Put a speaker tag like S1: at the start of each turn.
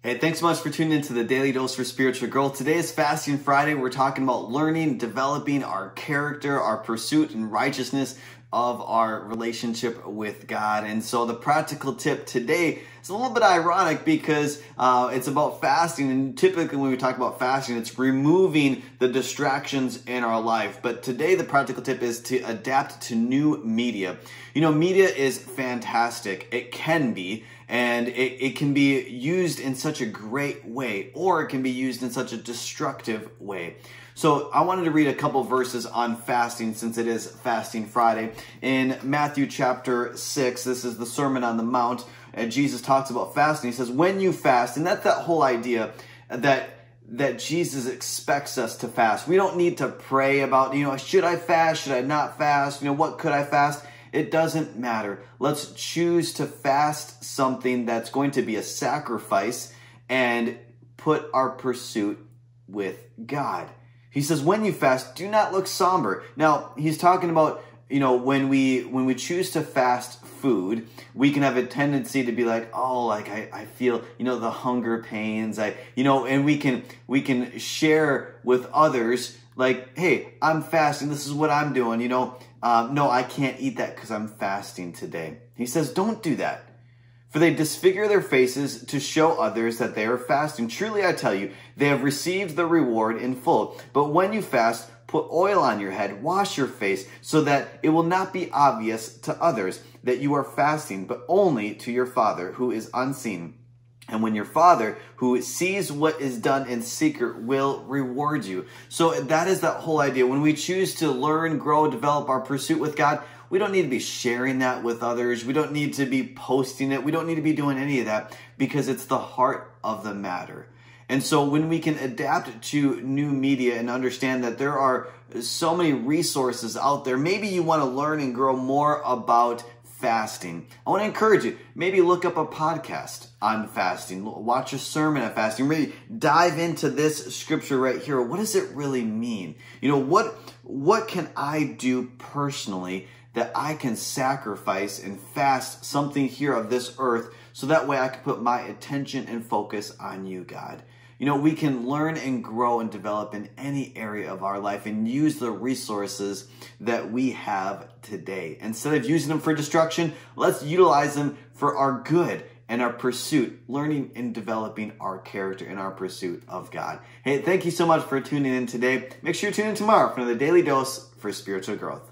S1: Hey, thanks so much for tuning into the Daily Dose for Spiritual Growth. Today is Fasting Friday. We're talking about learning, developing our character, our pursuit and righteousness of our relationship with God. And so the practical tip today is a little bit ironic because it's about fasting. And typically when we talk about fasting, it's removing the distractions in our life. But today the practical tip is to adapt to new media. You know, media is fantastic. It can be. And it can be used in such a great way, or it can be used in such a destructive way. So I wanted to read a couple verses on fasting since it is Fasting Friday. In Matthew chapter 6, this is the Sermon on the Mount, and Jesus talks about fasting. He says, when you fast, and that's that whole idea that Jesus expects us to fast. We don't need to pray about, should I fast? Should I not fast? What could I fast? It doesn't matter. Let's choose to fast something that's going to be a sacrifice and put our pursuit with God. He says, when you fast, do not look somber. Now, he's talking about, when we choose to fast food, we can have a tendency to be like, I feel, the hunger pains, and we can share with others like, hey, I'm fasting. This is what I'm doing, no, I can't eat that because I'm fasting today. He says, don't do that. For they disfigure their faces to show others that they are fasting. Truly, I tell you, they have received the reward in full. But when you fast, put oil on your head, wash your face, so that it will not be obvious to others that you are fasting, but only to your Father who is unseen. And when your Father, who sees what is done in secret, will reward you. So that is that whole idea. When we choose to learn, grow, develop our pursuit with God, we don't need to be sharing that with others. We don't need to be posting it. We don't need to be doing any of that because it's the heart of the matter. And so when we can adapt to new media and understand that there are so many resources out there, maybe you want to learn and grow more about fasting. I want to encourage you, maybe look up a podcast on fasting, watch a sermon on fasting, really dive into this scripture right here. What does it really mean? What can I do personally that I can sacrifice and fast something here of this earth so that way I can put my attention and focus on you, God? We can learn and grow and develop in any area of our life and use the resources that we have today. Instead of using them for destruction, let's utilize them for our good and our pursuit, learning and developing our character in our pursuit of God. Hey, thank you so much for tuning in today. Make sure you tune in tomorrow for another Daily Dose for Spiritual Growth.